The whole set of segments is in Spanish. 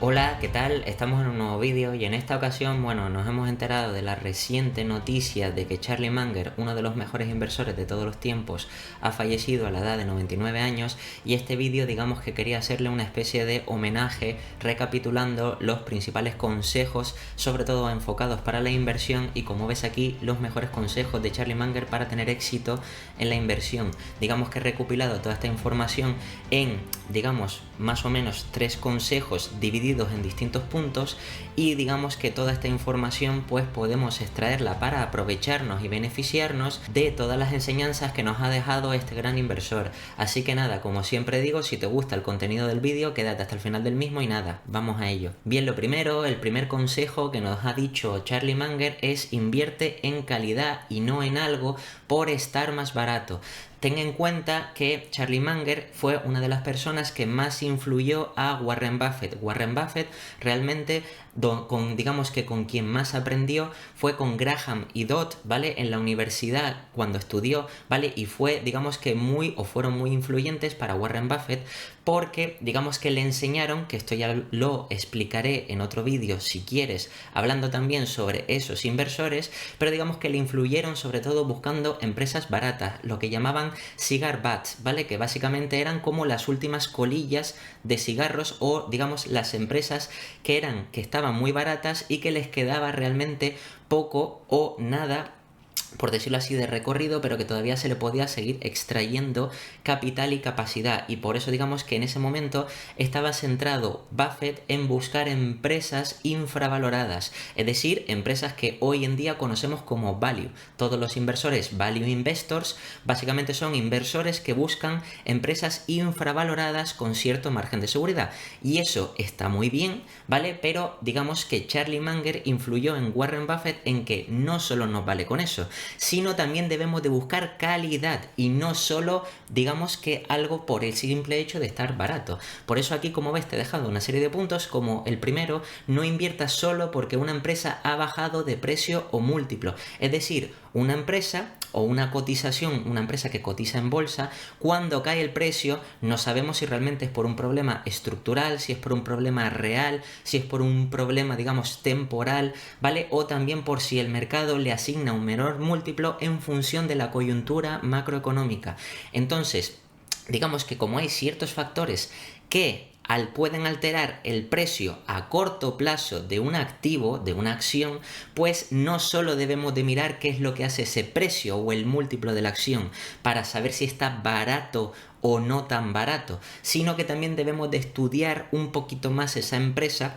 Hola, ¿qué tal? Estamos en un nuevo vídeo y en esta ocasión, bueno, nos hemos enterado de la reciente noticia de que Charlie Munger, uno de los mejores inversores de todos los tiempos, ha fallecido a la edad de 99 años y este vídeo digamos que quería hacerle una especie de homenaje recapitulando los principales consejos, sobre todo enfocados para la inversión y como ves aquí, los mejores consejos de Charlie Munger para tener éxito en la inversión. Digamos que he recopilado toda esta información en, digamos, más o menos 3 consejos divididos en distintos puntos y digamos que toda esta información pues podemos extraerla para aprovecharnos y beneficiarnos de todas las enseñanzas que nos ha dejado este gran inversor. Así que nada, como siempre digo, si te gusta el contenido del vídeo, quédate hasta el final del mismo y nada, vamos a ello. Bien, lo primero, el primer consejo que nos ha dicho Charlie Munger es invierte en calidad y no en algo por estar más barato. Ten en cuenta que Charlie Munger fue una de las personas que más influyó a Warren Buffett. Warren Buffett realmente, digamos que con quien más aprendió fue con Graham y Dodd, ¿vale? En la universidad cuando estudió, ¿vale? Y fue, digamos que fueron muy influyentes para Warren Buffett porque, digamos que le enseñaron, que esto ya lo explicaré en otro vídeo si quieres, hablando también sobre esos inversores, pero digamos que le influyeron sobre todo buscando empresas baratas, lo que llamaban cigar butts, ¿vale? Que básicamente eran como las últimas colillas de cigarros o digamos las empresas que estaban muy baratas y que les quedaba realmente poco o nada, por decirlo así, de recorrido, pero que todavía se le podía seguir extrayendo capital y capacidad. Y por eso digamos que en ese momento estaba centrado Buffett en buscar empresas infravaloradas, es decir, empresas que hoy en día conocemos como value. Todos los inversores value investors básicamente son inversores que buscan empresas infravaloradas con cierto margen de seguridad. Y eso está muy bien, ¿vale? Pero digamos que Charlie Munger influyó en Warren Buffett en que no solo nos vale con eso, sino también debemos de buscar calidad y no solo digamos que algo por el simple hecho de estar barato. Por eso aquí, como ves, te he dejado una serie de puntos como el primero: no inviertas solo porque una empresa ha bajado de precio o múltiplo. Es decir, una empresa o una cotización, una empresa que cotiza en bolsa, cuando cae el precio no sabemos si realmente es por un problema estructural, si es por un problema real, si es por un problema digamos temporal, ¿vale? O también por si el mercado le asigna un menor múltiplo en función de la coyuntura macroeconómica. Entonces, digamos que como hay ciertos factores que pueden alterar el precio a corto plazo de un activo, de una acción, pues no solo debemos de mirar qué es lo que hace ese precio o el múltiplo de la acción para saber si está barato o no tan barato, sino que también debemos de estudiar un poquito más esa empresa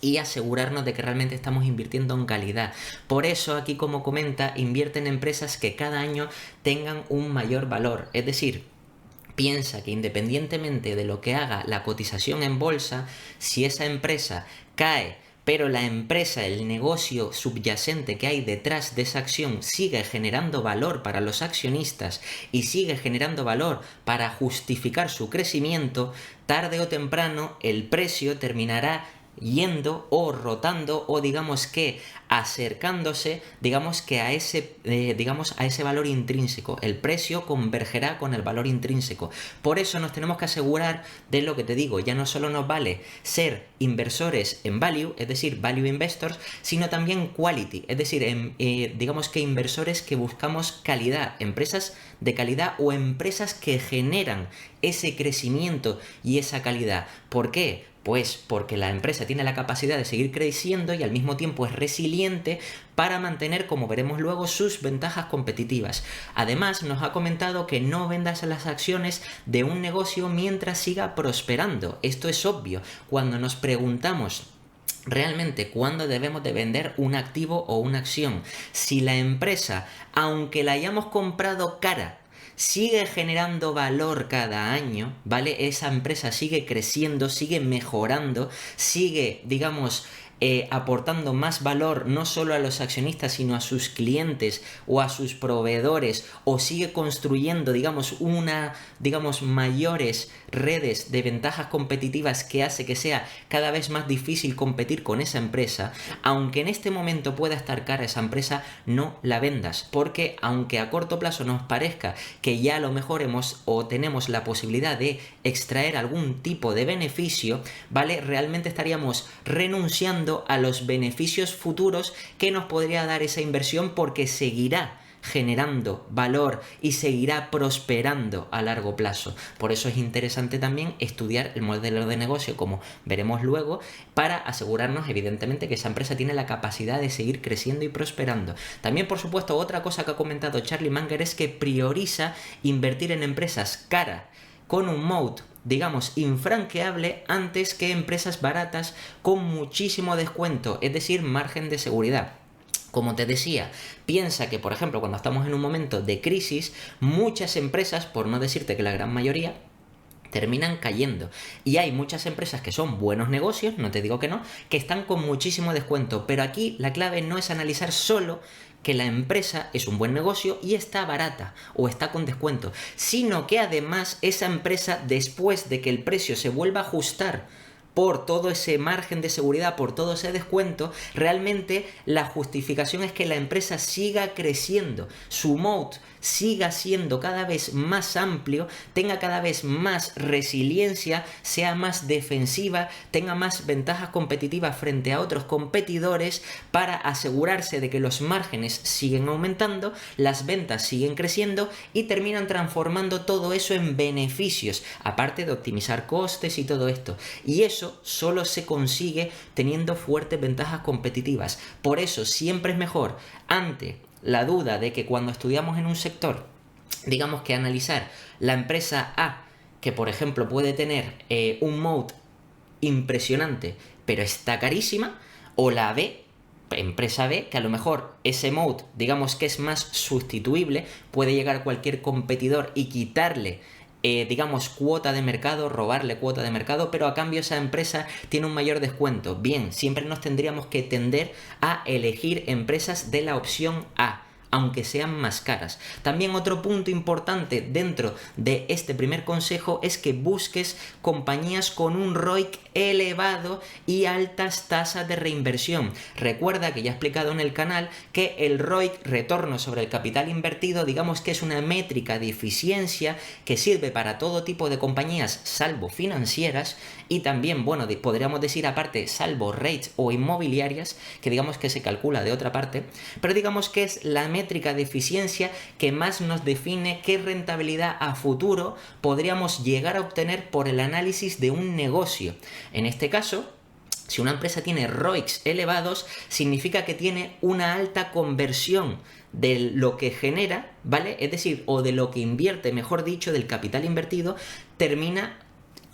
y asegurarnos de que realmente estamos invirtiendo en calidad. Por eso aquí, como comenta, invierte en empresas que cada año tengan un mayor valor, es decir, piensa que independientemente de lo que haga la cotización en bolsa, si esa empresa cae, pero la empresa, el negocio subyacente que hay detrás de esa acción sigue generando valor para los accionistas y sigue generando valor para justificar su crecimiento, tarde o temprano el precio terminará yendo o rotando o digamos que acercándose digamos que a ese valor intrínseco. El precio convergerá con el valor intrínseco. Por eso nos tenemos que asegurar de lo que te digo. Ya no solo nos vale ser inversores en value, es decir, value investors, sino también quality, es decir, digamos que inversores que buscamos calidad, empresas de calidad o empresas que generan ese crecimiento y esa calidad. ¿Por qué? Pues porque la empresa tiene la capacidad de seguir creciendo y al mismo tiempo es resiliente para mantener, como veremos luego, sus ventajas competitivas. Además, nos ha comentado que no vendas las acciones de un negocio mientras siga prosperando. Esto es obvio. Cuando nos preguntamos realmente cuándo debemos de vender un activo o una acción, si la empresa, aunque la hayamos comprado cara, sigue generando valor cada año, ¿vale? Esa empresa sigue creciendo, sigue mejorando, sigue, digamos, aportando más valor no solo a los accionistas sino a sus clientes o a sus proveedores, o sigue construyendo mayores redes de ventajas competitivas que hace que sea cada vez más difícil competir con esa empresa, aunque en este momento pueda estar cara esa empresa, no la vendas, porque aunque a corto plazo nos parezca que ya a lo mejor tenemos la posibilidad de extraer algún tipo de beneficio, ¿vale? Realmente estaríamos renunciando a los beneficios futuros que nos podría dar esa inversión, porque seguirá generando valor y seguirá prosperando a largo plazo. Por eso es interesante también estudiar el modelo de negocio, como veremos luego, para asegurarnos evidentemente que esa empresa tiene la capacidad de seguir creciendo y prosperando. También, por supuesto, otra cosa que ha comentado Charlie Munger es que prioriza invertir en empresas caras con un moat, digamos, infranqueable, antes que empresas baratas con muchísimo descuento, es decir, margen de seguridad. Como te decía, piensa que, por ejemplo, cuando estamos en un momento de crisis, muchas empresas, por no decirte que la gran mayoría, terminan cayendo. Y hay muchas empresas que son buenos negocios, no te digo que no, que están con muchísimo descuento. Pero aquí la clave no es analizar solo que la empresa es un buen negocio y está barata o está con descuento, sino que además esa empresa, después de que el precio se vuelva a ajustar por todo ese margen de seguridad, por todo ese descuento, realmente la justificación es que la empresa siga creciendo, su moat siga siendo cada vez más amplio, tenga cada vez más resiliencia, sea más defensiva, tenga más ventajas competitivas frente a otros competidores, para asegurarse de que los márgenes siguen aumentando, las ventas siguen creciendo y terminan transformando todo eso en beneficios, aparte de optimizar costes y todo esto. Y eso solo se consigue teniendo fuertes ventajas competitivas. Por eso siempre es mejor, ante la duda de que cuando estudiamos en un sector, digamos que analizar la empresa A, que por ejemplo puede tener un moat impresionante, pero está carísima, o la B, empresa B, que a lo mejor ese moat, digamos que es más sustituible, puede llegar cualquier competidor y quitarle cuota de mercado, robarle cuota de mercado, pero a cambio esa empresa tiene un mayor descuento. Bien, siempre nos tendríamos que tender a elegir empresas de la opción A, aunque sean más caras. También otro punto importante dentro de este primer consejo es que busques compañías con un ROIC elevado y altas tasas de reinversión. Recuerda que ya he explicado en el canal que el ROIC, retorno sobre el capital invertido, digamos que es una métrica de eficiencia que sirve para todo tipo de compañías salvo financieras, y también, bueno, podríamos decir aparte, salvo REITs o inmobiliarias, que digamos que se calcula de otra parte, pero digamos que es la métrica de eficiencia que más nos define qué rentabilidad a futuro podríamos llegar a obtener por el análisis de un negocio. En este caso, si una empresa tiene ROICs elevados, significa que tiene una alta conversión de lo que genera, ¿vale? Es decir, o de lo que invierte, mejor dicho, del capital invertido, termina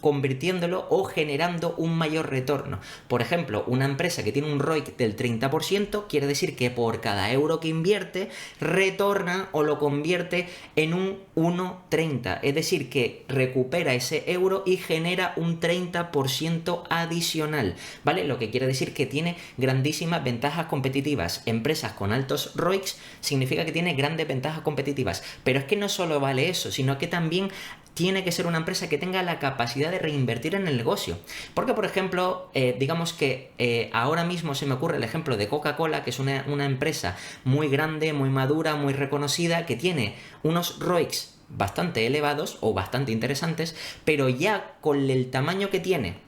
convirtiéndolo o generando un mayor retorno. Por ejemplo, una empresa que tiene un ROIC del 30% quiere decir que por cada euro que invierte retorna o lo convierte en un 1,30, es decir, que recupera ese euro y genera un 30% adicional, ¿vale? Lo que quiere decir que tiene grandísimas ventajas competitivas. Empresas con altos ROICs significa que tiene grandes ventajas competitivas, pero es que no solo vale eso, sino que también tiene que ser una empresa que tenga la capacidad de reinvertir en el negocio. Porque, por ejemplo, digamos que ahora mismo se me ocurre el ejemplo de Coca-Cola, que es una empresa muy grande, muy madura, muy reconocida, que tiene unos ROICs bastante elevados o bastante interesantes, pero ya con el tamaño que tiene,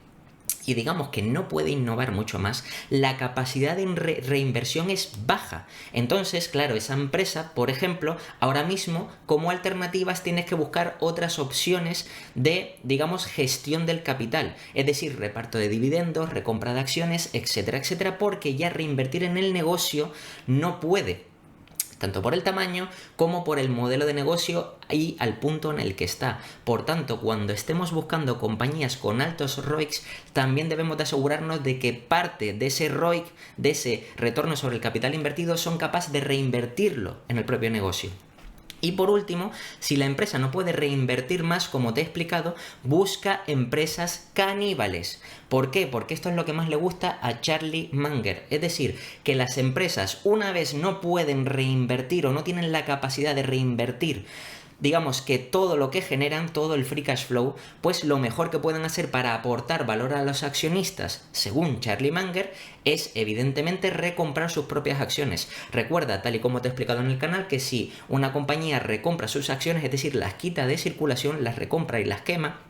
y digamos que no puede innovar mucho más, la capacidad de reinversión es baja. Entonces, claro, esa empresa, por ejemplo, ahora mismo como alternativas tienes que buscar otras opciones de, digamos, gestión del capital, es decir, reparto de dividendos, recompra de acciones, etcétera, etcétera, porque ya reinvertir en el negocio no puede, tanto por el tamaño como por el modelo de negocio y al punto en el que está. Por tanto, cuando estemos buscando compañías con altos ROICs, también debemos de asegurarnos de que parte de ese ROIC, de ese retorno sobre el capital invertido, son capaces de reinvertirlo en el propio negocio. Y por último, si la empresa no puede reinvertir más, como te he explicado, busca empresas caníbales. ¿Por qué? Porque esto es lo que más le gusta a Charlie Munger. Es decir, que las empresas, una vez no pueden reinvertir o no tienen la capacidad de reinvertir, digamos que todo lo que generan, todo el free cash flow, pues lo mejor que pueden hacer para aportar valor a los accionistas, según Charlie Munger, es evidentemente recomprar sus propias acciones. Recuerda, tal y como te he explicado en el canal, que si una compañía recompra sus acciones, es decir, las quita de circulación, las recompra y las quema,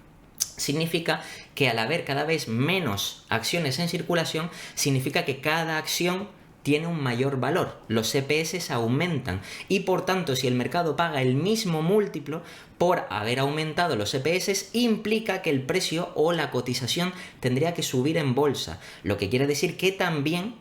significa que al haber cada vez menos acciones en circulación, significa que cada acción tiene un mayor valor, los EPS aumentan y por tanto si el mercado paga el mismo múltiplo por haber aumentado los EPS, implica que el precio o la cotización tendría que subir en bolsa, lo que quiere decir que también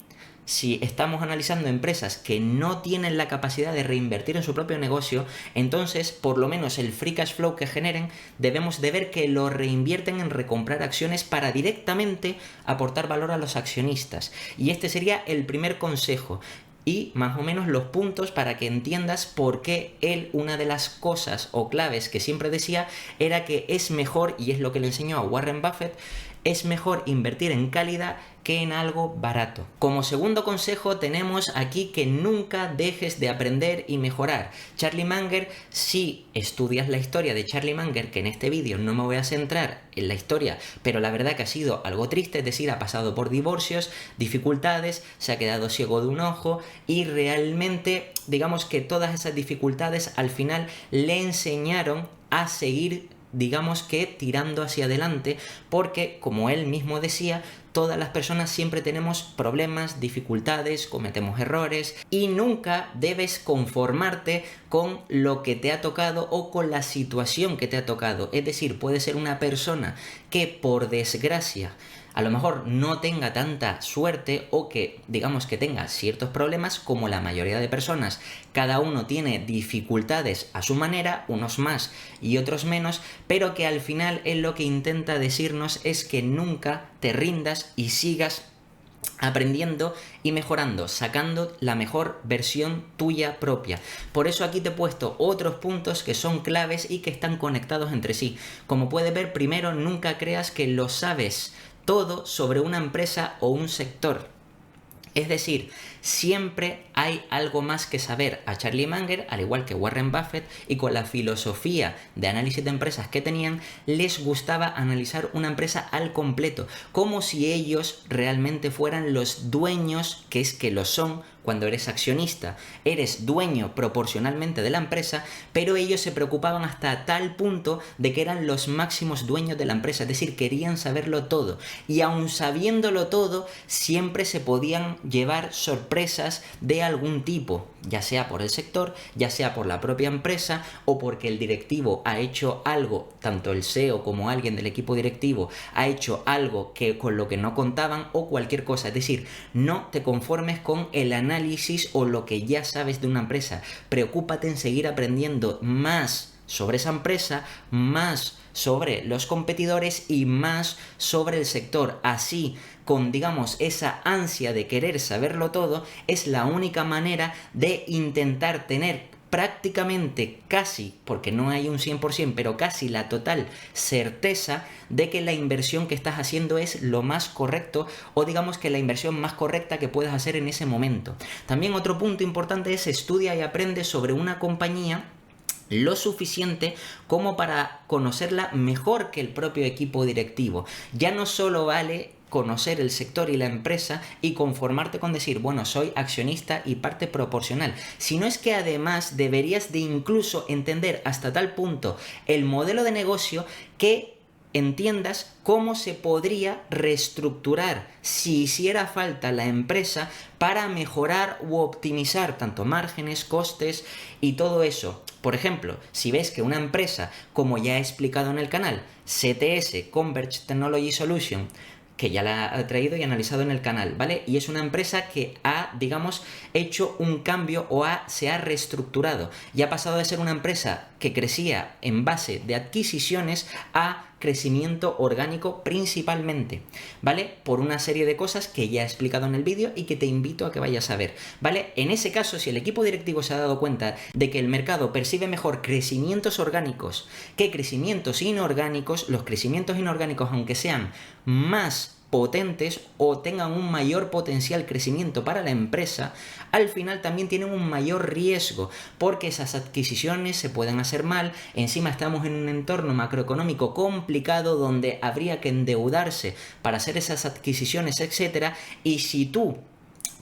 si estamos analizando empresas que no tienen la capacidad de reinvertir en su propio negocio, entonces por lo menos el free cash flow que generen debemos de ver que lo reinvierten en recomprar acciones para directamente aportar valor a los accionistas. Y este sería el primer consejo. Y más o menos los puntos para que entiendas por qué él, una de las cosas o claves que siempre decía era que es mejor, y es lo que le enseñó a Warren Buffett, es mejor invertir en calidad que en algo barato. Como segundo consejo tenemos aquí que nunca dejes de aprender y mejorar. Charlie Munger, si estudias la historia de Charlie Munger, que en este vídeo no me voy a centrar en la historia, pero la verdad que ha sido algo triste, es decir, ha pasado por divorcios, dificultades, se ha quedado ciego de un ojo y realmente digamos que todas esas dificultades al final le enseñaron a seguir, digamos que tirando hacia adelante, porque como él mismo decía, todas las personas siempre tenemos problemas, dificultades, cometemos errores y nunca debes conformarte con lo que te ha tocado o con la situación que te ha tocado. Es decir, puede ser una persona que por desgracia a lo mejor no tenga tanta suerte o que digamos que tenga ciertos problemas como la mayoría de personas. Cada uno tiene dificultades a su manera, unos más y otros menos, pero que al final él lo que intenta decirnos es que nunca te rindas y sigas aprendiendo y mejorando, sacando la mejor versión tuya propia. Por eso aquí te he puesto otros puntos que son claves y que están conectados entre sí. Como puedes ver, primero, nunca creas que lo sabes todo sobre una empresa o un sector. Es decir, siempre hay algo más que saber. A Charlie Munger, al igual que Warren Buffett, y con la filosofía de análisis de empresas que tenían, les gustaba analizar una empresa al completo, como si ellos realmente fueran los dueños, que es que lo son. Cuando eres accionista, eres dueño proporcionalmente de la empresa, pero ellos se preocupaban hasta tal punto de que eran los máximos dueños de la empresa, es decir, querían saberlo todo. Y aun sabiéndolo todo, siempre se podían llevar sorpresas de algún tipo, ya sea por el sector, ya sea por la propia empresa o porque el directivo ha hecho algo, tanto el CEO como alguien del equipo directivo ha hecho algo que con lo que no contaban o cualquier cosa. Es decir, no te conformes con el análisis o lo que ya sabes de una empresa. Preocúpate en seguir aprendiendo más sobre esa empresa, más sobre los competidores y más sobre el sector. Así, con digamos esa ansia de querer saberlo todo, es la única manera de intentar tener prácticamente casi, porque no hay un 100%, pero casi la total certeza de que la inversión que estás haciendo es lo más correcto o digamos que la inversión más correcta que puedas hacer en ese momento. También otro punto importante es estudia y aprende sobre una compañía lo suficiente como para conocerla mejor que el propio equipo directivo. Ya no solo vale conocer el sector y la empresa y conformarte con decir, bueno, soy accionista y parte proporcional, sino es que además deberías de incluso entender hasta tal punto el modelo de negocio que entiendas cómo se podría reestructurar si hiciera falta la empresa para mejorar u optimizar tanto márgenes, costes y todo eso. Por ejemplo, si ves que una empresa, como ya he explicado en el canal, CTS, Converge Technology Solution, que ya la he traído y analizado en el canal, ¿vale? Y es una empresa que ha, digamos, hecho un cambio o se ha reestructurado y ha pasado de ser una empresa que crecía en base de adquisiciones a crecimiento orgánico principalmente, ¿vale? Por una serie de cosas que ya he explicado en el vídeo y que te invito a que vayas a ver, ¿vale? En ese caso, si el equipo directivo se ha dado cuenta de que el mercado percibe mejor crecimientos orgánicos que crecimientos inorgánicos, los crecimientos inorgánicos, aunque sean más potentes o tengan un mayor potencial crecimiento para la empresa, al final también tienen un mayor riesgo, porque esas adquisiciones se pueden hacer mal. Encima estamos en un entorno macroeconómico complicado donde habría que endeudarse para hacer esas adquisiciones, etcétera. Y si tú,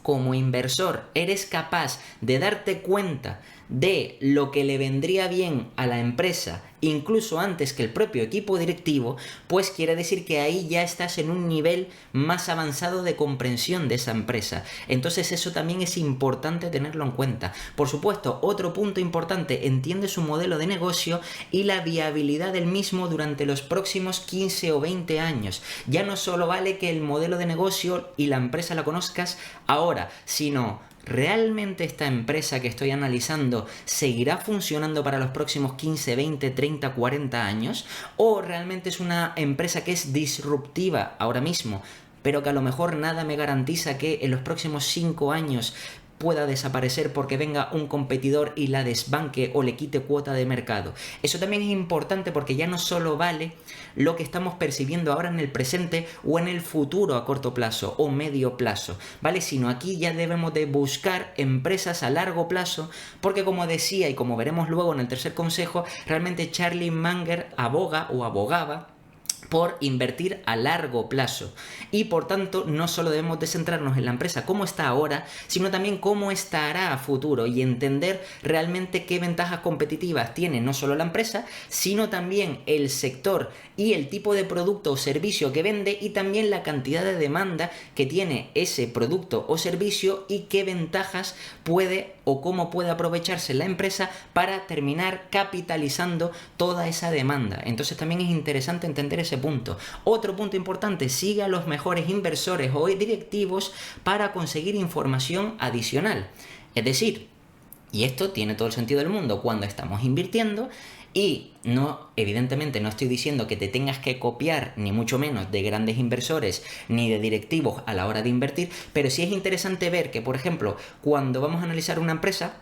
como inversor, eres capaz de darte cuenta de lo que le vendría bien a la empresa, incluso antes que el propio equipo directivo, pues quiere decir que ahí ya estás en un nivel más avanzado de comprensión de esa empresa. Entonces eso también es importante tenerlo en cuenta. Por supuesto, otro punto importante, entiende su modelo de negocio y la viabilidad del mismo durante los próximos 15 o 20 años. Ya no solo vale que el modelo de negocio y la empresa la conozcas ahora, sino ¿realmente esta empresa que estoy analizando seguirá funcionando para los próximos 15, 20, 30, 40 años? ¿O realmente es una empresa que es disruptiva ahora mismo, pero que a lo mejor nada me garantiza que en los próximos 5 años pueda desaparecer porque venga un competidor y la desbanque o le quite cuota de mercado? Eso también es importante, porque ya no solo vale lo que estamos percibiendo ahora en el presente o en el futuro a corto plazo o medio plazo, ¿vale? Sino aquí ya debemos de buscar empresas a largo plazo, porque como decía y como veremos luego en el tercer consejo, realmente Charlie Munger aboga o abogaba por invertir a largo plazo, y por tanto no solo debemos de centrarnos en la empresa cómo está ahora, sino también cómo estará a futuro, y entender realmente qué ventajas competitivas tiene no solo la empresa, sino también el sector y el tipo de producto o servicio que vende, y también la cantidad de demanda que tiene ese producto o servicio y qué ventajas puede o cómo puede aprovecharse la empresa para terminar capitalizando toda esa demanda. Entonces también es interesante entender ese punto. Otro punto importante, sigue a los mejores inversores o directivos para conseguir información adicional. Es decir, y esto tiene todo el sentido del mundo cuando estamos invirtiendo, y no, evidentemente no estoy diciendo que te tengas que copiar, ni mucho menos de grandes inversores ni de directivos a la hora de invertir, pero sí es interesante ver que, por ejemplo, cuando vamos a analizar una empresa,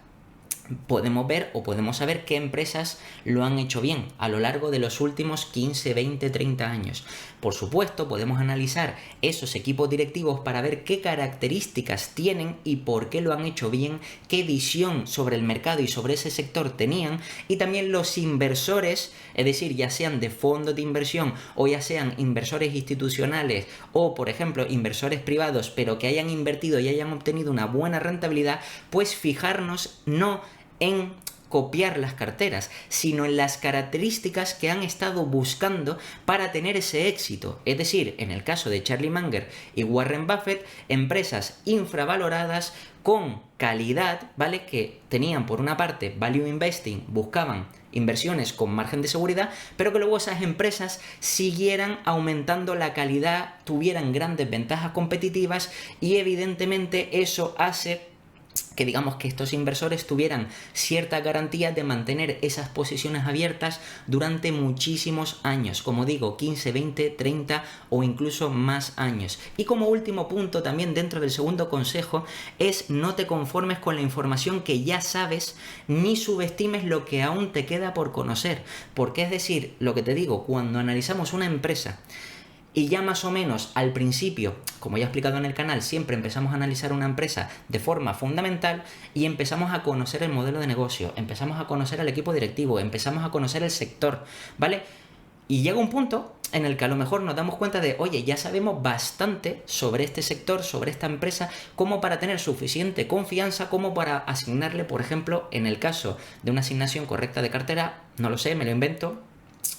podemos ver o podemos saber qué empresas lo han hecho bien a lo largo de los últimos 15, 20, 30 años. Por supuesto, podemos analizar esos equipos directivos para ver qué características tienen y por qué lo han hecho bien, qué visión sobre el mercado y sobre ese sector tenían, y también los inversores, es decir, ya sean de fondos de inversión o ya sean inversores institucionales o, por ejemplo, inversores privados, pero que hayan invertido y hayan obtenido una buena rentabilidad, pues fijarnos no en copiar las carteras, sino en las características que han estado buscando para tener ese éxito. Es decir, en el caso de Charlie Munger y Warren Buffett, empresas infravaloradas con calidad, ¿vale? Que tenían por una parte value investing, buscaban inversiones con margen de seguridad, pero que luego esas empresas siguieran aumentando la calidad, tuvieran grandes ventajas competitivas, y evidentemente eso hace que digamos que estos inversores tuvieran cierta garantía de mantener esas posiciones abiertas durante muchísimos años, como digo, 15, 20, 30 o incluso más años. Y como último punto, también dentro del segundo consejo, es no te conformes con la información que ya sabes, ni subestimes lo que aún te queda por conocer, porque es decir, lo que te digo, cuando analizamos una empresa y ya más o menos al principio, como ya he explicado en el canal, siempre empezamos a analizar una empresa de forma fundamental y empezamos a conocer el modelo de negocio, empezamos a conocer al equipo directivo, empezamos a conocer el sector, ¿vale? Y llega un punto en el que a lo mejor nos damos cuenta de, oye, ya sabemos bastante sobre este sector, sobre esta empresa, como para tener suficiente confianza como para asignarle, por ejemplo, en el caso de una asignación correcta de cartera, no lo sé, me lo invento,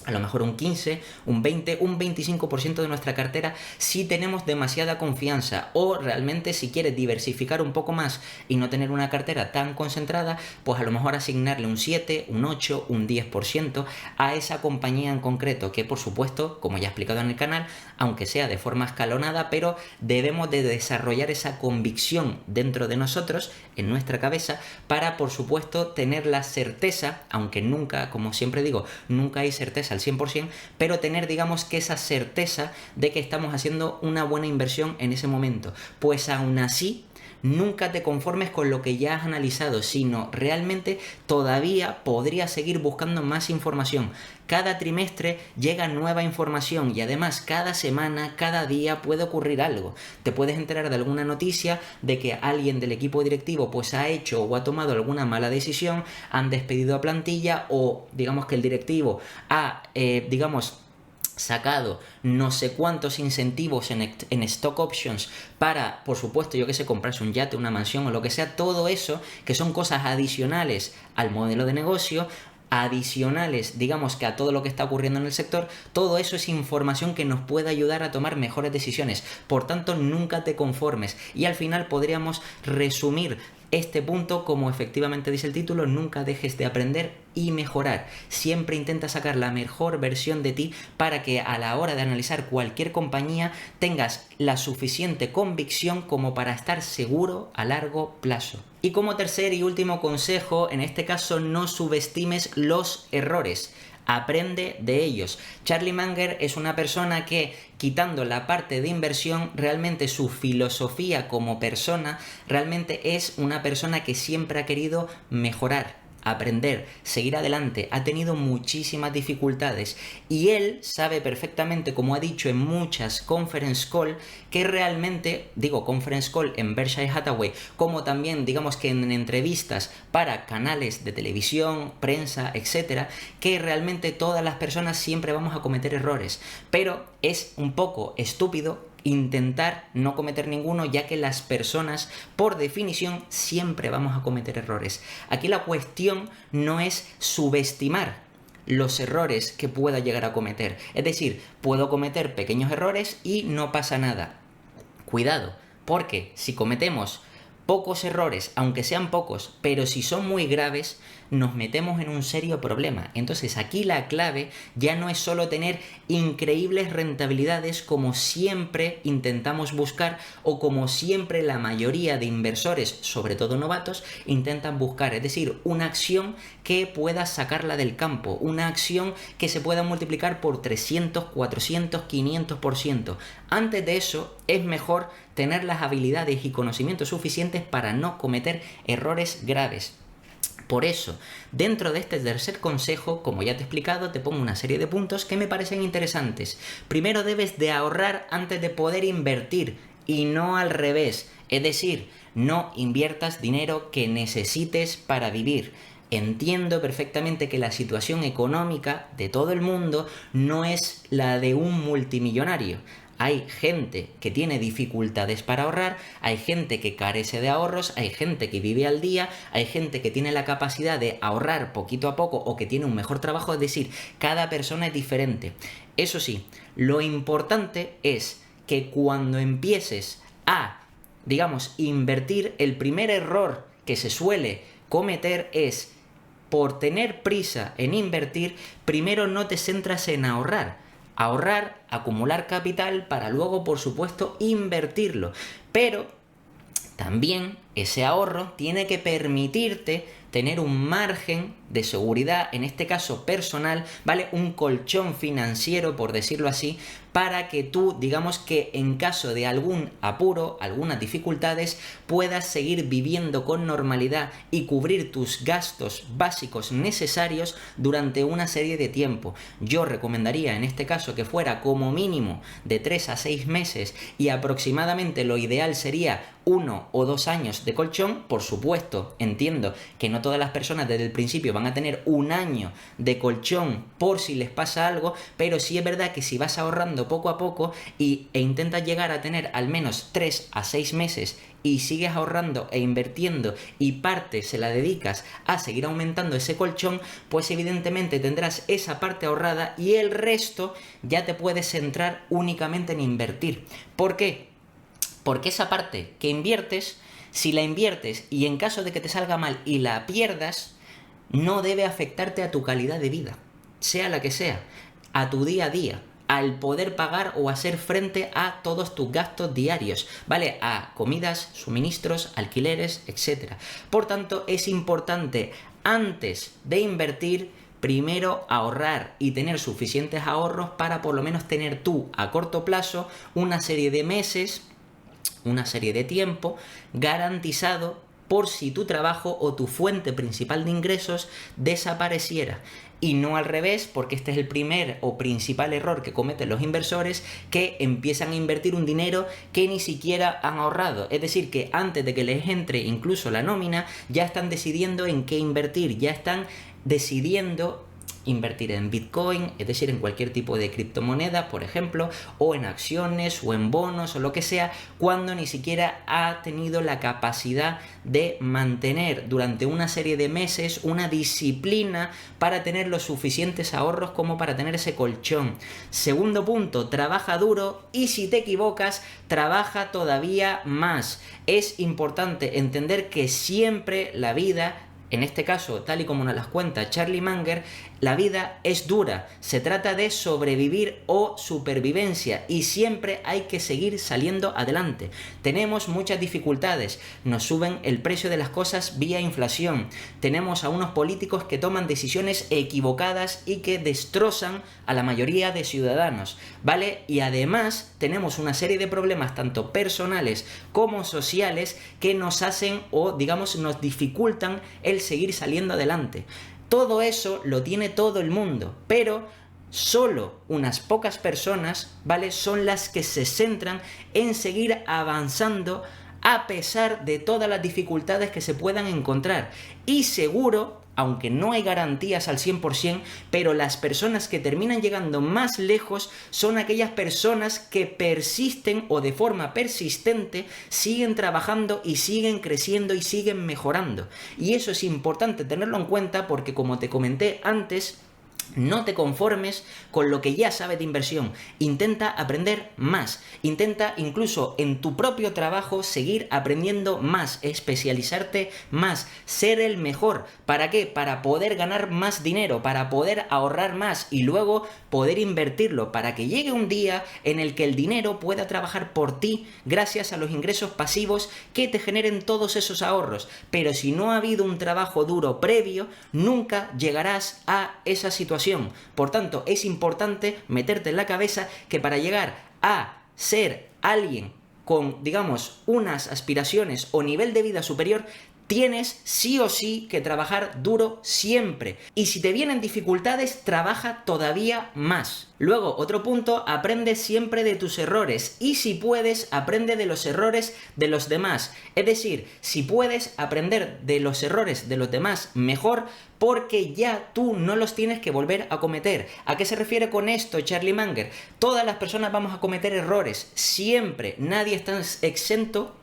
a lo mejor un 15, un 20, un 25% de nuestra cartera si tenemos demasiada confianza, o realmente si quieres diversificar un poco más y no tener una cartera tan concentrada, pues a lo mejor asignarle un 7, un 8, un 10% a esa compañía en concreto, que por supuesto, como ya he explicado en el canal, aunque sea de forma escalonada, pero debemos de desarrollar esa convicción dentro de nosotros, en nuestra cabeza, para por supuesto tener la certeza, aunque nunca, como siempre digo, nunca hay certeza al 100%, pero tener, digamos, que esa certeza de que estamos haciendo una buena inversión en ese momento. Pues aún así, nunca te conformes con lo que ya has analizado, sino realmente todavía podrías seguir buscando más información. Cada trimestre llega nueva información y además cada semana, cada día puede ocurrir algo. Te puedes enterar de alguna noticia de que alguien del equipo directivo pues ha hecho o ha tomado alguna mala decisión, han despedido a plantilla o digamos que el directivo ha, sacado no sé cuántos incentivos en stock options para, por supuesto, yo que sé, comprarse un yate, una mansión o lo que sea, todo eso, que son cosas adicionales al modelo de negocio, adicionales, digamos que a todo lo que está ocurriendo en el sector, todo eso es información que nos puede ayudar a tomar mejores decisiones. Por tanto, nunca te conformes. Y al final podríamos resumir este punto como efectivamente dice el título: nunca dejes de aprender y mejorar. Siempre intenta sacar la mejor versión de ti para que a la hora de analizar cualquier compañía tengas la suficiente convicción como para estar seguro a largo plazo. Y como tercer y último consejo, en este caso, no subestimes los errores. Aprende de ellos. Charlie Munger es una persona que, quitando la parte de inversión, realmente su filosofía como persona, realmente es una persona que siempre ha querido mejorar, aprender, seguir adelante. Ha tenido muchísimas dificultades y él sabe perfectamente, como ha dicho en muchas conference call, que realmente, conference call en Berkshire Hathaway, como también digamos que en entrevistas para canales de televisión, prensa, etcétera, que realmente todas las personas siempre vamos a cometer errores, pero es un poco estúpido intentar no cometer ninguno, ya que las personas, por definición, siempre vamos a cometer errores. Aquí la cuestión no es subestimar los errores que pueda llegar a cometer. Es decir, puedo cometer pequeños errores y no pasa nada. Cuidado, porque si cometemos pocos errores, aunque sean pocos, pero si son muy graves, nos metemos en un serio problema. Entonces aquí la clave ya no es solo tener increíbles rentabilidades como siempre intentamos buscar o como siempre la mayoría de inversores, sobre todo novatos, intentan buscar. Es decir, una acción que pueda sacarla del campo, una acción que se pueda multiplicar por 300, 400, 500%. Antes de eso es mejor tener las habilidades y conocimientos suficientes para no cometer errores graves. Por eso, dentro de este tercer consejo, como ya te he explicado, te pongo una serie de puntos que me parecen interesantes. Primero, debes de ahorrar antes de poder invertir y no al revés. Es decir, no inviertas dinero que necesites para vivir. Entiendo perfectamente que la situación económica de todo el mundo no es la de un multimillonario. Hay gente que tiene dificultades para ahorrar, hay gente que carece de ahorros, hay gente que vive al día, hay gente que tiene la capacidad de ahorrar poquito a poco o que tiene un mejor trabajo. Es decir, cada persona es diferente. Eso sí, lo importante es que cuando empieces a, invertir, el primer error que se suele cometer es, por tener prisa en invertir, primero no te centras en ahorrar, acumular capital para luego, por supuesto, invertirlo. Pero también ese ahorro tiene que permitirte tener un margen de seguridad, en este caso personal, ¿vale? Un colchón financiero, por decirlo así, para que tú, digamos que en caso de algún apuro, algunas dificultades, puedas seguir viviendo con normalidad y cubrir tus gastos básicos necesarios durante una serie de tiempo. Yo recomendaría en este caso que fuera como mínimo de 3 a 6 meses y aproximadamente lo ideal sería 1 o 2 años de colchón. Por supuesto, entiendo que no todas las personas desde el principio van a tener un año de colchón por si les pasa algo, pero sí es verdad que si vas ahorrando poco a poco e intentas llegar a tener al menos 3 a 6 meses y sigues ahorrando e invirtiendo y parte se la dedicas a seguir aumentando ese colchón, pues evidentemente tendrás esa parte ahorrada y el resto ya te puedes centrar únicamente en invertir. ¿Por qué? Porque esa parte que inviertes, si la inviertes y en caso de que te salga mal y la pierdas, no debe afectarte a tu calidad de vida, sea la que sea, a tu día a día, al poder pagar o hacer frente a todos tus gastos diarios, ¿vale? A comidas, suministros, alquileres, etc. Por tanto, es importante, antes de invertir, primero ahorrar y tener suficientes ahorros para por lo menos tener tú a corto plazo una serie de meses, una serie de tiempo garantizado por si tu trabajo o tu fuente principal de ingresos desapareciera. Y no al revés, porque este es el primer o principal error que cometen los inversores, que empiezan a invertir un dinero que ni siquiera han ahorrado. Es decir, que antes de que les entre incluso la nómina, ya están decidiendo en qué invertir, ya están decidiendo invertir en Bitcoin, es decir, en cualquier tipo de criptomoneda, por ejemplo, o en acciones o en bonos o lo que sea, cuando ni siquiera ha tenido la capacidad de mantener durante una serie de meses una disciplina para tener los suficientes ahorros como para tener ese colchón. Segundo punto, trabaja duro y si te equivocas, trabaja todavía más. Es importante entender que siempre la vida, en este caso, tal y como nos las cuenta Charlie Munger, la vida es dura, se trata de sobrevivir o supervivencia y siempre hay que seguir saliendo adelante. Tenemos muchas dificultades, nos suben el precio de las cosas vía inflación, tenemos a unos políticos que toman decisiones equivocadas y que destrozan a la mayoría de ciudadanos, ¿vale? Y además tenemos una serie de problemas tanto personales como sociales que nos hacen o digamos nos dificultan el seguir saliendo adelante. Todo eso lo tiene todo el mundo, pero solo unas pocas personas, ¿vale?, son las que se centran en seguir avanzando a pesar de todas las dificultades que se puedan encontrar. Y seguro, aunque no hay garantías al 100%, pero las personas que terminan llegando más lejos son aquellas personas que persisten o de forma persistente siguen trabajando y siguen creciendo y siguen mejorando. Y eso es importante tenerlo en cuenta porque, como te comenté antes, no te conformes con lo que ya sabes de inversión, intenta aprender más, intenta incluso en tu propio trabajo seguir aprendiendo más, especializarte más, ser el mejor. ¿Para qué? Para poder ganar más dinero, para poder ahorrar más y luego poder invertirlo, para que llegue un día en el que el dinero pueda trabajar por ti gracias a los ingresos pasivos que te generen todos esos ahorros. Pero si no ha habido un trabajo duro previo, nunca llegarás a esa situación. Por tanto, es importante meterte en la cabeza que para llegar a ser alguien con, digamos, unas aspiraciones o nivel de vida superior, tienes sí o sí que trabajar duro siempre. Y si te vienen dificultades, trabaja todavía más. Luego, otro punto, aprende siempre de tus errores y si puedes, aprende de los errores de los demás. Es decir, si puedes aprender de los errores de los demás, mejor, porque ya tú no los tienes que volver a cometer. ¿A qué se refiere con esto Charlie Munger? Todas las personas vamos a cometer errores, siempre, nadie está exento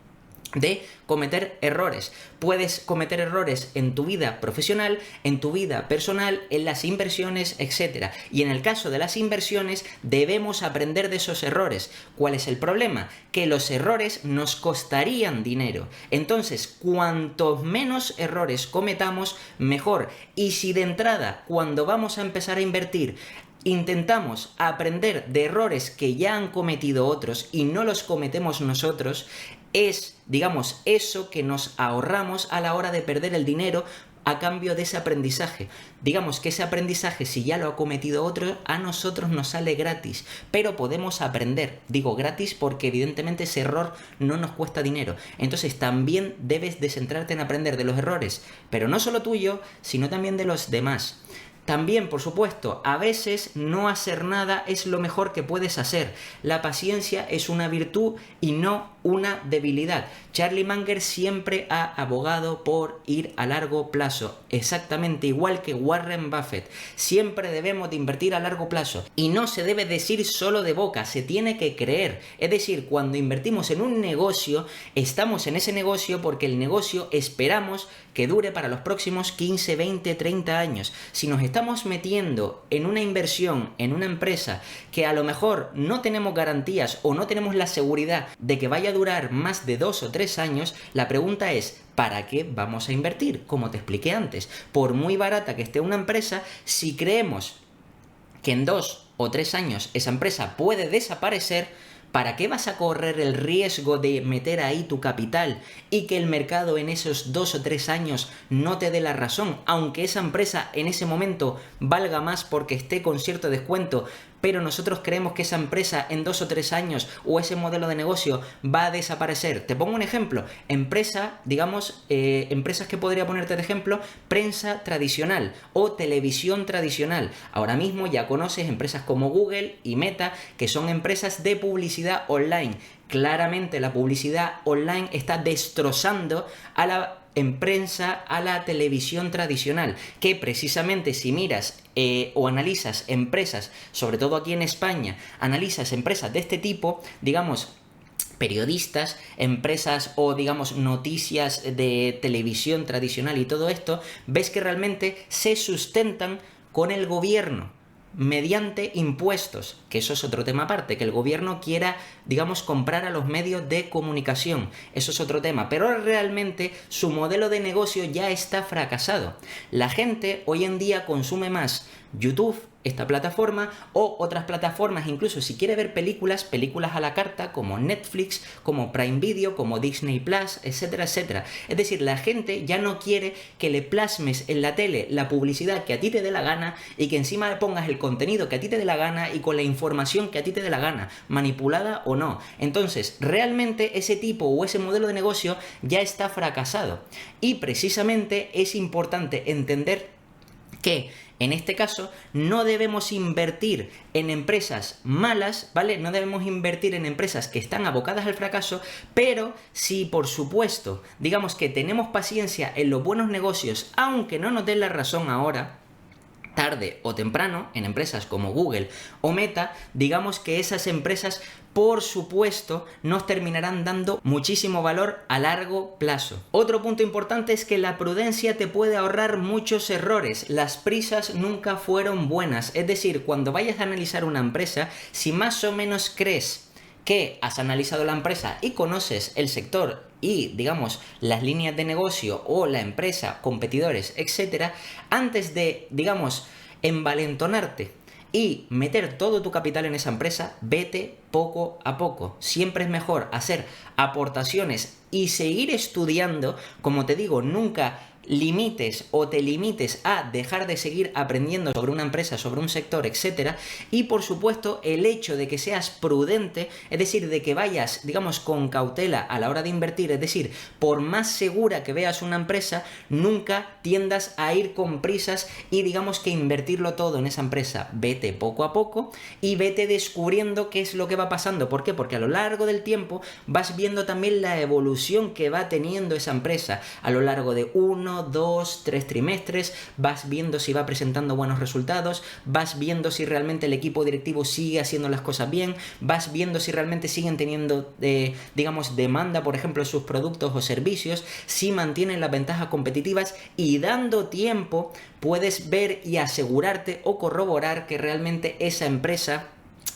de cometer errores. Puedes cometer errores en tu vida profesional, en tu vida personal, en las inversiones, etc. Y en el caso de las inversiones debemos aprender de esos errores. ¿Cuál es el problema? Que los errores nos costarían dinero. Entonces, cuantos menos errores cometamos, mejor. Y si de entrada, cuando vamos a empezar a invertir, intentamos aprender de errores que ya han cometido otros y no los cometemos nosotros, es, digamos, eso que nos ahorramos a la hora de perder el dinero a cambio de ese aprendizaje. Digamos que ese aprendizaje, si ya lo ha cometido otro, a nosotros nos sale gratis, pero podemos aprender. Digo gratis porque evidentemente ese error no nos cuesta dinero. Entonces también debes de centrarte en aprender de los errores, pero no solo tuyo, sino también de los demás. También, por supuesto, a veces no hacer nada es lo mejor que puedes hacer. La paciencia es una virtud y no una debilidad. Charlie Munger siempre ha abogado por ir a largo plazo, exactamente igual que Warren Buffett. Siempre debemos de invertir a largo plazo y no se debe decir solo de boca, se tiene que creer. Es decir, cuando invertimos en un negocio, estamos en ese negocio porque el negocio esperamos que dure para los próximos 15, 20, 30 años. Si nos estamos metiendo en una inversión, en una empresa que a lo mejor no tenemos garantías o no tenemos la seguridad de que vaya a durar más de 2 o 3 años, la pregunta es, ¿para qué vamos a invertir? Como te expliqué antes, por muy barata que esté una empresa, si creemos que en 2 o 3 años esa empresa puede desaparecer, ¿Para qué vas a correr el riesgo de meter ahí tu capital y que el mercado en esos 2 o 3 años no te dé la razón, aunque esa empresa en ese momento valga más porque esté con cierto descuento, pero nosotros creemos que esa empresa en 2 o 3 años o ese modelo de negocio va a desaparecer? Te pongo un ejemplo. Empresas que podría ponerte de ejemplo: prensa tradicional o televisión tradicional. Ahora mismo ya conoces empresas como Google y Meta, que son empresas de publicidad online. Claramente la publicidad online está destrozando a la a la televisión tradicional, que precisamente si miras o analizas empresas, sobre todo aquí en España, analizas empresas de este tipo, digamos, periodistas, empresas o digamos noticias de televisión tradicional y todo esto, ves que realmente se sustentan con el gobierno mediante impuestos, que eso es otro tema aparte, que el gobierno quiera, digamos, comprar a los medios de comunicación, eso es otro tema, pero realmente su modelo de negocio ya está fracasado. La gente hoy en día consume más YouTube, esta plataforma, o otras plataformas, incluso si quiere ver películas a la carta, como Netflix, como Prime Video, como Disney Plus, etcétera, etcétera. Es decir, la gente ya no quiere que le plasmes en la tele la publicidad que a ti te dé la gana y que encima le pongas el contenido que a ti te dé la gana y con la información que a ti te dé la gana, manipulada o no. Entonces, realmente ese tipo o ese modelo de negocio ya está fracasado. Y precisamente es importante entender que en este caso no debemos invertir en empresas malas, ¿vale? No debemos invertir en empresas que están abocadas al fracaso, pero si por supuesto, digamos que tenemos paciencia en los buenos negocios, aunque no nos den la razón ahora, tarde o temprano, en empresas como Google o Meta, digamos que esas empresas, por supuesto, nos terminarán dando muchísimo valor a largo plazo. Otro punto importante es que la prudencia te puede ahorrar muchos errores. Las prisas nunca fueron buenas. Es decir, cuando vayas a analizar una empresa, si más o menos crees que has analizado la empresa y conoces el sector y, digamos, las líneas de negocio o la empresa, competidores, etcétera, antes de, digamos, envalentonarte y meter todo tu capital en esa empresa, vete poco a poco. Siempre es mejor hacer aportaciones y seguir estudiando. Como te digo, nunca limites o te limites a dejar de seguir aprendiendo sobre una empresa, sobre un sector, etcétera. Y por supuesto, el hecho de que seas prudente, es decir, de que vayas, digamos, con cautela a la hora de invertir, es decir, por más segura que veas una empresa, nunca tiendas a ir con prisas y digamos que invertirlo todo en esa empresa. Vete poco a poco y vete descubriendo qué es lo que va pasando. ¿Por qué? Porque a lo largo del tiempo vas viendo también la evolución que va teniendo esa empresa a lo largo de 1, 2, 3 trimestres, vas viendo si va presentando buenos resultados, vas viendo si realmente el equipo directivo sigue haciendo las cosas bien, vas viendo si realmente siguen teniendo, digamos, demanda, por ejemplo, en sus productos o servicios, si mantienen las ventajas competitivas, y dando tiempo puedes ver y asegurarte o corroborar que realmente esa empresa,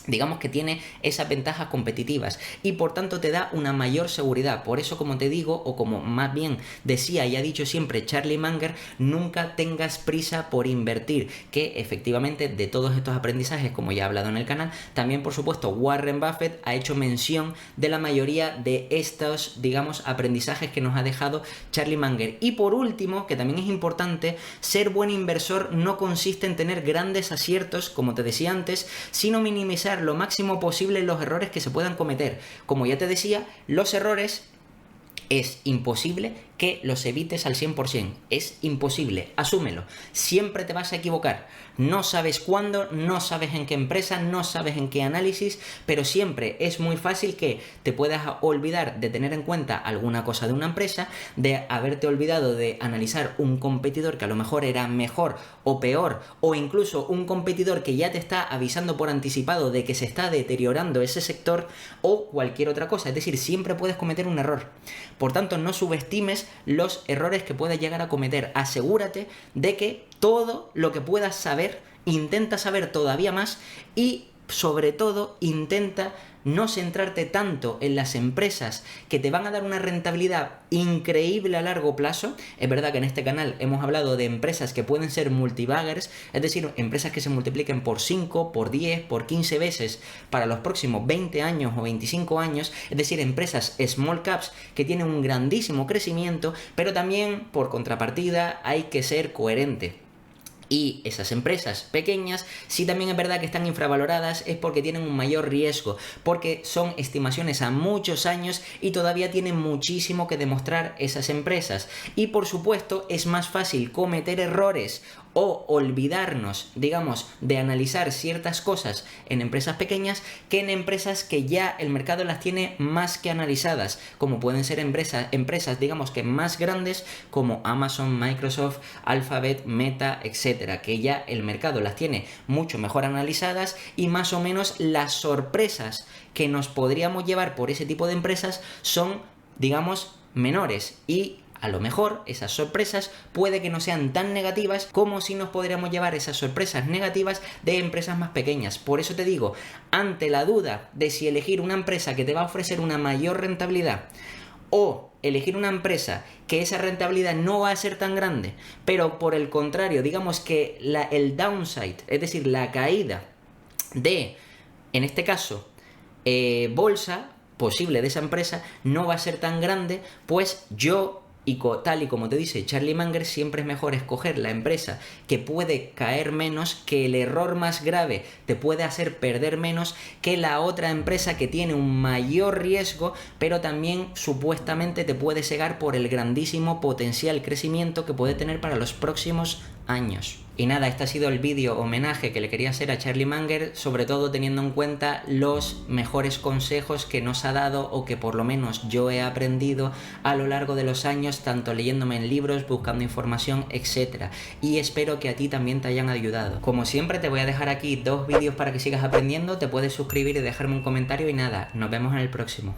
digamos que tiene esas ventajas competitivas y por tanto te da una mayor seguridad. Por eso, como te digo, o como más bien decía y ha dicho siempre Charlie Munger, nunca tengas prisa por invertir, que efectivamente de todos estos aprendizajes, como ya he hablado en el canal, también por supuesto Warren Buffett ha hecho mención de la mayoría de estos, digamos, aprendizajes que nos ha dejado Charlie Munger. Y por último, que también es importante, ser buen inversor no consiste en tener grandes aciertos, como te decía antes, sino minimizar lo máximo posible los errores que se puedan cometer. Como ya te decía, los errores es imposible que los evites al 100%, es imposible, asúmelo, siempre te vas a equivocar, no sabes cuándo, no sabes en qué empresa, no sabes en qué análisis, pero siempre es muy fácil que te puedas olvidar de tener en cuenta alguna cosa de una empresa, de haberte olvidado de analizar un competidor que a lo mejor era mejor o peor, o incluso un competidor que ya te está avisando por anticipado de que se está deteriorando ese sector, o cualquier otra cosa. Es decir, siempre puedes cometer un error. Por tanto, no subestimes los errores que puedas llegar a cometer. Asegúrate de que todo lo que puedas saber, intenta saber todavía más y sobre todo intenta no centrarte tanto en las empresas que te van a dar una rentabilidad increíble a largo plazo. Es verdad que en este canal hemos hablado de empresas que pueden ser multibaggers, es decir, empresas que se multipliquen por 5, por 10, por 15 veces para los próximos 20 años o 25 años, es decir, empresas small caps que tienen un grandísimo crecimiento, pero también, por contrapartida, hay que ser coherente. Y esas empresas pequeñas, sí también es verdad que están infravaloradas, es porque tienen un mayor riesgo, porque son estimaciones a muchos años y todavía tienen muchísimo que demostrar esas empresas. Y por supuesto es más fácil cometer errores o olvidarnos, digamos, de analizar ciertas cosas en empresas pequeñas que en empresas que ya el mercado las tiene más que analizadas, como pueden ser empresas digamos que más grandes como Amazon, Microsoft, Alphabet, Meta, etcétera, que ya el mercado las tiene mucho mejor analizadas y más o menos las sorpresas que nos podríamos llevar por ese tipo de empresas son, digamos, menores y a lo mejor esas sorpresas puede que no sean tan negativas como si nos podríamos llevar esas sorpresas negativas de empresas más pequeñas. Por eso te digo, ante la duda de si elegir una empresa que te va a ofrecer una mayor rentabilidad o elegir una empresa que esa rentabilidad no va a ser tan grande, pero por el contrario, digamos que el downside, es decir, la caída de, en este caso, bolsa posible de esa empresa no va a ser tan grande, pues yo, y tal y como te dice Charlie Munger, siempre es mejor escoger la empresa que puede caer menos, que el error más grave te puede hacer perder menos, que la otra empresa que tiene un mayor riesgo, pero también supuestamente te puede cegar por el grandísimo potencial crecimiento que puede tener para los próximos años. Y nada, este ha sido el vídeo homenaje que le quería hacer a Charlie Munger, sobre todo teniendo en cuenta los mejores consejos que nos ha dado o que por lo menos yo he aprendido a lo largo de los años, tanto leyéndome en libros, buscando información, etc. Y espero que a ti también te hayan ayudado. Como siempre te voy a dejar aquí 2 vídeos para que sigas aprendiendo, te puedes suscribir y dejarme un comentario y nada, nos vemos en el próximo.